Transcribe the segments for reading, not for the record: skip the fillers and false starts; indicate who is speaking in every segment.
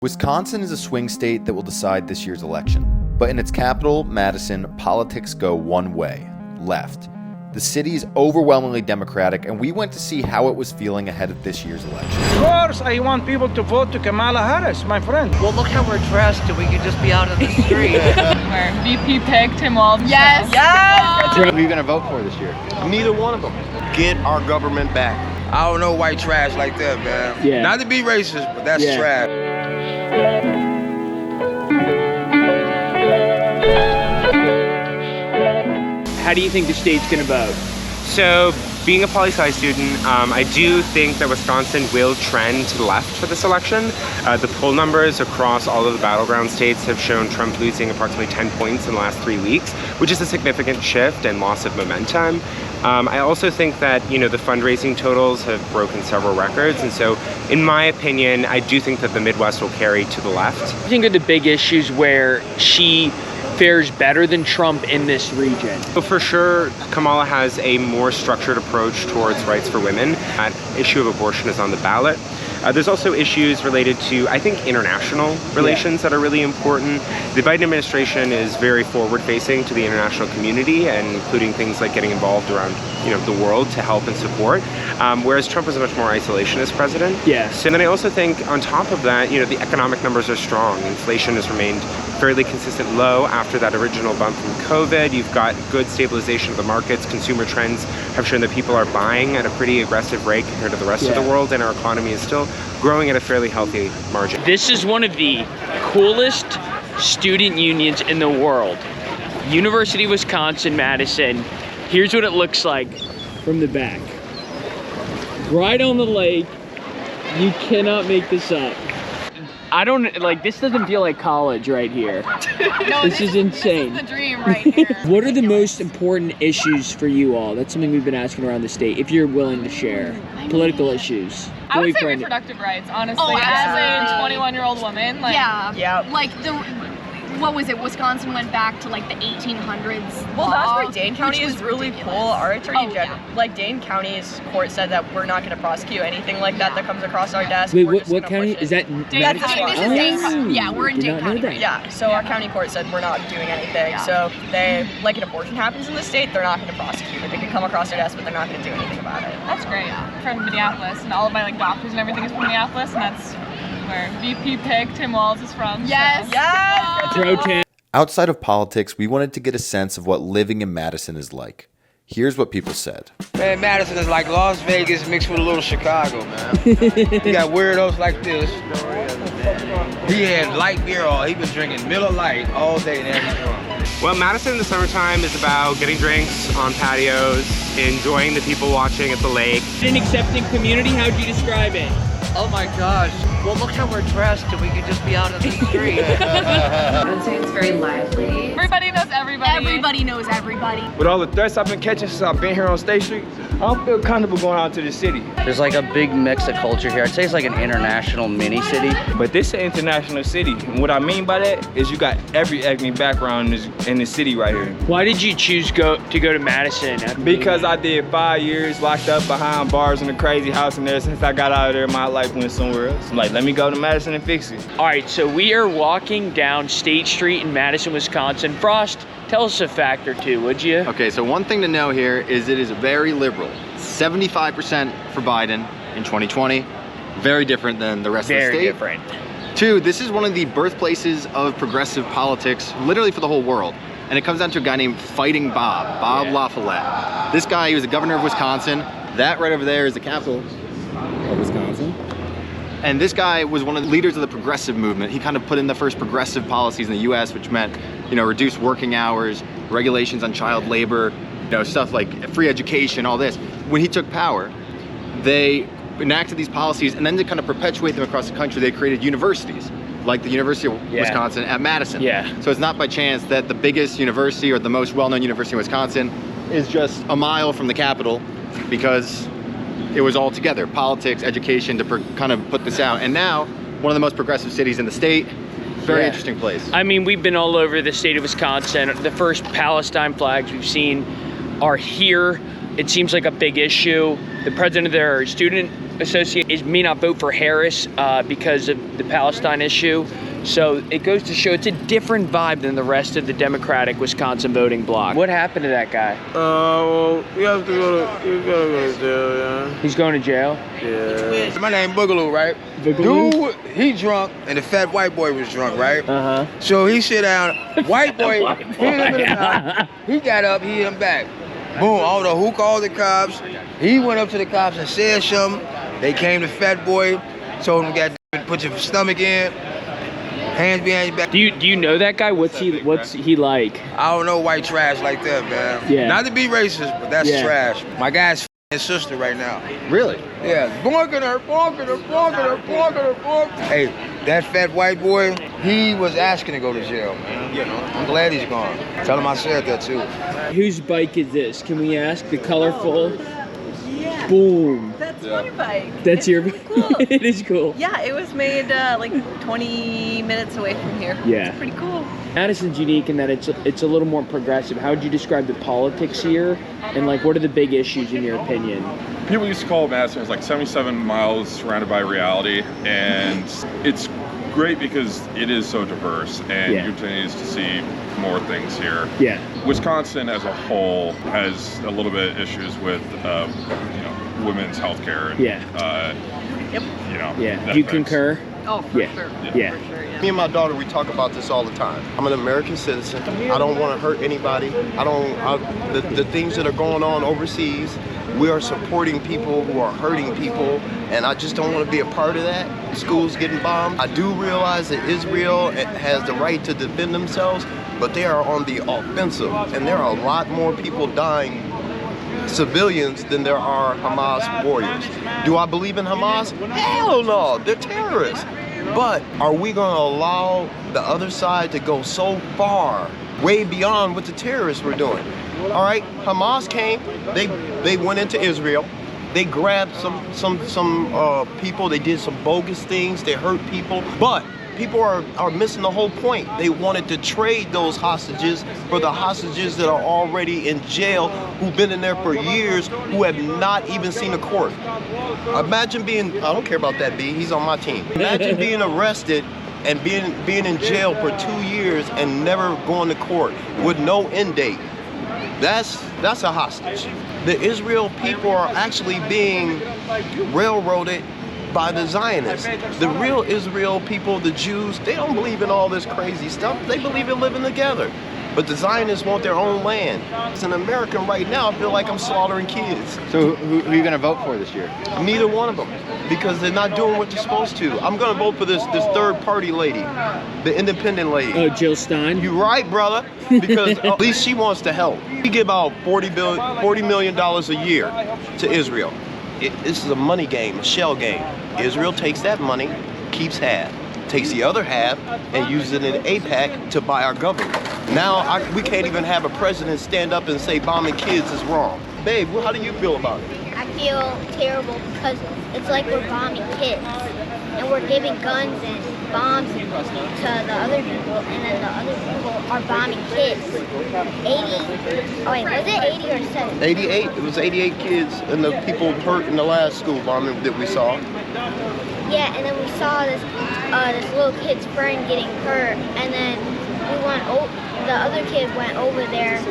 Speaker 1: Wisconsin is a swing state that will decide this year's election. But in its capital, Madison, politics go one way, left. The city is overwhelmingly Democratic, and we went to see how it was feeling ahead of this year's election.
Speaker 2: Of course, I want people to vote to Kamala Harris, my friend.
Speaker 3: Well, look how we're dressed, and we could just be out on the street.
Speaker 4: Where VP picked him all the
Speaker 3: Yes! Yes!
Speaker 1: Who are you going to vote for this year?
Speaker 5: Neither one of them. Get our government back.
Speaker 6: I don't know white trash like that, man.
Speaker 7: Yeah.
Speaker 6: Not to be racist, but that's trash.
Speaker 7: How do you think the state's going to vote?
Speaker 8: So, being a poli-sci student, I do think that Wisconsin will trend to the left for this election. The poll numbers across all of the battleground states have shown Trump losing approximately 10 points in the last 3 weeks, which is a significant shift and loss of momentum. I also think that, the fundraising totals have broken several records, and so, in my opinion, I do think that the Midwest will carry to the left.
Speaker 7: I think of the big issues where she fares better than Trump in this region.
Speaker 8: So for sure, Kamala has a more structured approach towards rights for women. That issue of abortion is on the ballot. There's also issues related to, I think, international relations that are really important. The Biden administration is very forward-facing to the international community, and including things like getting involved around, the world to help and support, whereas Trump is a much more isolationist president.
Speaker 7: Yes.
Speaker 8: And then I also think, on top of that, the economic numbers are strong. Inflation has remained fairly consistent low after that original bump from COVID. You've got good stabilization of the markets. Consumer trends have shown that people are buying at a pretty aggressive rate compared to the rest of the world, and our economy is still growing at a fairly healthy margin.
Speaker 7: This is one of the coolest student unions in the world. University of Wisconsin-Madison. Here's what it looks like from the back. Right on the lake. You cannot make this up. I don't, this doesn't feel like college right here.
Speaker 4: No,
Speaker 7: this is insane.
Speaker 4: This is the dream right here.
Speaker 7: What are the most important issues for you all? That's something we've been asking around the state, if you're willing to share. Political issues.
Speaker 4: I would say reproductive rights, honestly.
Speaker 3: Oh,
Speaker 4: as a 21-year-old woman.
Speaker 3: What was it? Wisconsin went back to the 1800s.
Speaker 9: Well, that's where Dane County is really
Speaker 3: ridiculous.
Speaker 9: cool. Our attorney general, Dane County's court said that we're not going to prosecute anything like that comes across our desk.
Speaker 7: Wait,
Speaker 9: We're just
Speaker 7: what
Speaker 9: gonna
Speaker 7: county?
Speaker 9: push
Speaker 7: Is
Speaker 9: it.
Speaker 7: that
Speaker 3: Dane
Speaker 7: Madison?
Speaker 3: County. This is Dane County. Yeah, we're in
Speaker 7: Did
Speaker 3: Dane
Speaker 7: not know
Speaker 3: County.
Speaker 7: that.
Speaker 9: Yeah, so our county court said we're not doing anything. So they, an abortion happens in the state, they're not going to prosecute it. They can come across their desk, but they're not going to do anything about it.
Speaker 4: That's great. From Minneapolis, and all of my doctors and everything is from Minneapolis, and that's where VP picked Tim Walz is from.
Speaker 3: Yes.
Speaker 4: So.
Speaker 9: Yes!
Speaker 7: Pro Tim.
Speaker 1: Outside of politics, we wanted to get a sense of what living in Madison is like. Here's what people said.
Speaker 6: Man, Madison is like Las Vegas mixed with a little Chicago, man. You got weirdos like this. He had light beer he was drinking Miller Lite all day and everything.
Speaker 8: Well, Madison in the summertime is about getting drinks on patios, enjoying the people watching at the lake.
Speaker 7: An accepting community, how'd you describe it?
Speaker 3: Oh my gosh.
Speaker 9: Well, look how we're dressed, and we could just be out on the street.
Speaker 10: I would say it's very lively.
Speaker 4: Everybody knows everybody.
Speaker 3: Everybody knows everybody.
Speaker 2: With all the threats I've been catching since I've been here on State Street, I don't feel comfortable going out to the city.
Speaker 3: There's a big mix of culture here. I'd say it's like an international mini city.
Speaker 2: But this is an international city. And what I mean by that is you got every ethnic background in the city right here.
Speaker 7: Why did you choose to go to Madison?
Speaker 2: Because I did 5 years locked up behind bars in a crazy house, and ever since I got out of there, my life went somewhere else. I'm like, let me go to Madison and fix it.
Speaker 7: All right, so we are walking down State Street in Madison, Wisconsin. Frost, tell us a fact or two, would you?
Speaker 1: Okay, so one thing to know here is it is very liberal. 75% for Biden in 2020. Very different than the rest of the state.
Speaker 7: Very different.
Speaker 1: Two, this is one of the birthplaces of progressive politics, literally for the whole world. And it comes down to a guy named Fighting Bob La Follette. This guy, he was the governor of Wisconsin. That right over there is the capital of Wisconsin. And this guy was one of the leaders of the progressive movement. He kind of put in the first progressive policies in the US, which meant, reduced working hours, regulations on child labor, stuff like free education, all this. When he took power, they enacted these policies, and then to kind of perpetuate them across the country, they created universities, like the University of Wisconsin at Madison. So it's not by chance that the biggest university or the most well-known university in Wisconsin is just a mile from the Capitol, because it was all together, politics, education, to kind of put this out. And now, one of the most progressive cities in the state. Very interesting place.
Speaker 7: I mean, we've been all over the state of Wisconsin. The first Palestine flags we've seen are here. It seems like a big issue. The president of their student may not vote for Harris because of the Palestine issue. So it goes to show it's a different vibe than the rest of the Democratic Wisconsin voting bloc. What happened to that guy?
Speaker 2: Well, you gotta go to jail, yeah.
Speaker 7: He's going to jail?
Speaker 2: Yeah.
Speaker 6: My name Boogaloo, right?
Speaker 7: Boogaloo?
Speaker 6: Dude, he drunk, and the fat white boy was drunk, right?
Speaker 7: Uh-huh.
Speaker 6: So he sit down. White boy, he got up, he hit him back. Boom, I don't know who called the cops. He went up to the cops and said something. They came to fat boy, told him, "Got put your stomach in. Hands behind your back."
Speaker 7: Do you know that guy? What's he like?
Speaker 6: I don't know white trash like that, man.
Speaker 7: Yeah.
Speaker 6: Not to be racist, but that's
Speaker 7: Yeah.
Speaker 6: trash. My guy's his sister right now.
Speaker 1: Really?
Speaker 6: Yeah. Bonking her, bonking her, bonking her, bonking her, bonking. Hey, that fat white boy, he was asking to go to jail, man. You know, I'm glad he's gone. Tell him I said that too.
Speaker 7: Whose bike is this? Can we ask? The colorful? Boom.
Speaker 11: That's my bike.
Speaker 7: That's your
Speaker 11: It's cool.
Speaker 7: It is cool.
Speaker 11: Yeah, it was made like 20 minutes away from here.
Speaker 7: Yeah.
Speaker 11: It's pretty cool.
Speaker 7: Madison's unique in that it's a little more progressive. How would you describe the politics here? And like, what are the big issues in your opinion?
Speaker 12: People used to call Madison as like 77 miles surrounded by reality, and it's great because it is so diverse, and
Speaker 7: Yeah.
Speaker 12: you continue to see more things here.
Speaker 7: Yeah.
Speaker 12: Wisconsin as a whole has a little bit issues with, women's health care. And,
Speaker 7: Yeah.
Speaker 11: Yep.
Speaker 7: Yeah.
Speaker 12: that
Speaker 7: Do you
Speaker 12: affects-
Speaker 7: concur?
Speaker 11: Oh, for
Speaker 7: Yeah.
Speaker 11: sure.
Speaker 7: Yeah.
Speaker 11: For sure, yeah.
Speaker 5: Me and my daughter, we talk about this all the time. I'm an American citizen. I don't want to hurt anybody. The things that are going on overseas, we are supporting people who are hurting people, and I just don't want to be a part of that. Schools getting bombed. I do realize that Israel has the right to defend themselves, but they are on the offensive, and there are a lot more people dying, civilians, than there are Hamas warriors. Do I believe in Hamas? Hell no, they're terrorists. But are we going to allow the other side to go so far, way beyond what the terrorists were doing? All right, Hamas came, they went into Israel, they grabbed some people, they did some bogus things, they hurt people, but people are missing the whole point. They wanted to trade those hostages for the hostages that are already in jail, who've been in there for years, who have not even seen a court. Imagine being, I don't care about that B, he's on my team. Imagine being arrested and being in jail for 2 years and never going to court with no end date. That's a hostage. The Israel people are actually being railroaded by the Zionists. The real Israel people, the Jews, they don't believe in all this crazy stuff. They believe in living together. But the Zionists want their own land. As an American right now, I feel like I'm slaughtering kids.
Speaker 1: So who are you going to vote for this year?
Speaker 5: Neither one of them, because they're not doing what they're supposed to. I'm going to vote for this third party lady, the independent lady.
Speaker 7: Oh, Jill Stein?
Speaker 5: You're right, brother, because at least she wants to help. We give out $40 million a year to Israel. This is a money game, a shell game. Israel takes that money, keeps half, takes the other half, and uses it in AIPAC to buy our government. Now, we can't even have a president stand up and say bombing kids is wrong. Babe, how do you feel about it?
Speaker 13: I feel terrible because it's like we're bombing kids. And we're giving guns and bombs to the other people, and then the other people are bombing kids. 80 or 70?
Speaker 5: 88. It was 88 kids and the people hurt in the last school bombing that we saw.
Speaker 13: Yeah, and then we saw this little kid's friend getting hurt, and then the other kid went over there,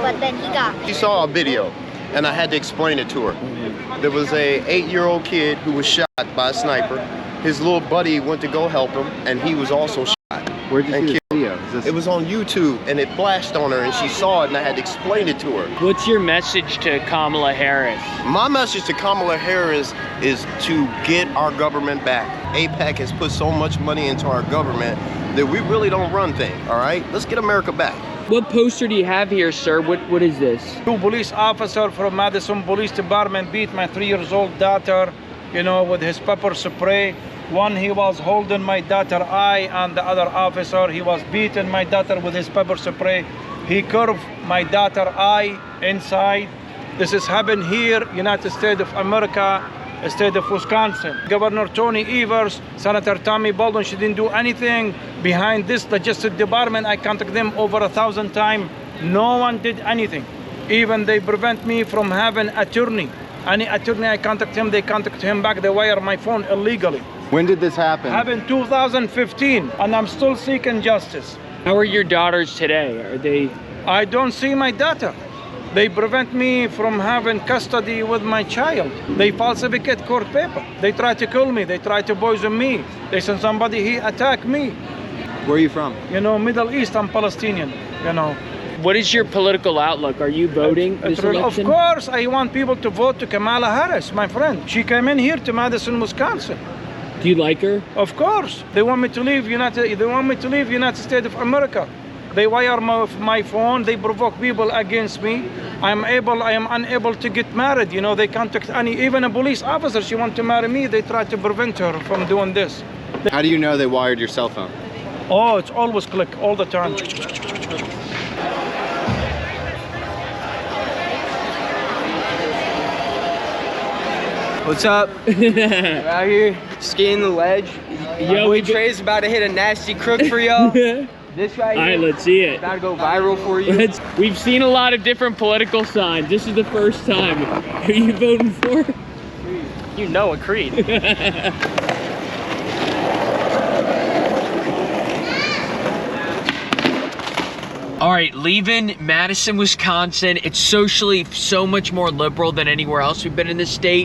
Speaker 13: but then he got.
Speaker 5: She saw a video, and I had to explain it to her. There was a 8-year-old kid who was shot by a sniper. His little buddy went to go help him, and he was also shot.
Speaker 1: Where'd you see this video?
Speaker 5: It was on YouTube, and it flashed on her, and she saw it, and I had to explain it to her.
Speaker 7: What's your message to Kamala Harris?
Speaker 5: My message to Kamala Harris is to get our government back. AIPAC has put so much money into our government that we really don't run things, all right? Let's get America back.
Speaker 7: What poster do you have here, sir? What is this?
Speaker 14: 2 police officers from Madison Police Department beat my 3-year-old daughter, with his pepper spray. One, he was holding my daughter's eye, and the other officer, he was beating my daughter with his pepper spray. He curved my daughter's eye inside. This has happened here, United States of America, state of Wisconsin. Governor Tony Evers, Senator Tommy Baldwin, she didn't do anything. Behind this legislative department, I contacted them over 1,000 times. No one did anything. Even they prevent me from having attorney. Any attorney I contact him, they contact him back. They wire my phone illegally.
Speaker 1: When did this happen?
Speaker 14: Happened 2015, and I'm still seeking justice.
Speaker 7: How are your daughters today? Are they?
Speaker 14: I don't see my daughter. They prevent me from having custody with my child. They falsificate court paper. They try to kill me. They try to poison me. They send somebody, he attack me.
Speaker 1: Where are you from?
Speaker 14: You know, Middle East, I'm Palestinian, you know.
Speaker 7: What is your political outlook? Are you voting this election?
Speaker 14: Of course, I want people to vote to Kamala Harris, my friend. She came in here to Madison, Wisconsin.
Speaker 7: Do you like her?
Speaker 14: Of course. They want me to leave United States of America. They wire my phone, they provoke people against me. I am unable to get married. You know, they contact even a police officer, she want to marry me, they try to prevent her from doing this.
Speaker 1: How do you know they wired your cell phone?
Speaker 14: Oh, it's always click, all the time.
Speaker 2: What's up? We're out here skating the ledge.
Speaker 7: Yo,
Speaker 2: boy Trey's about to hit a nasty crook for y'all. This right here.
Speaker 7: All right, let's see it.
Speaker 2: About to go viral for you.
Speaker 7: We've seen a lot of different political signs. This is the first time. Who are you voting for?
Speaker 2: You know a Creed.
Speaker 7: All right, leaving Madison, Wisconsin. It's socially so much more liberal than anywhere else we've been in this state.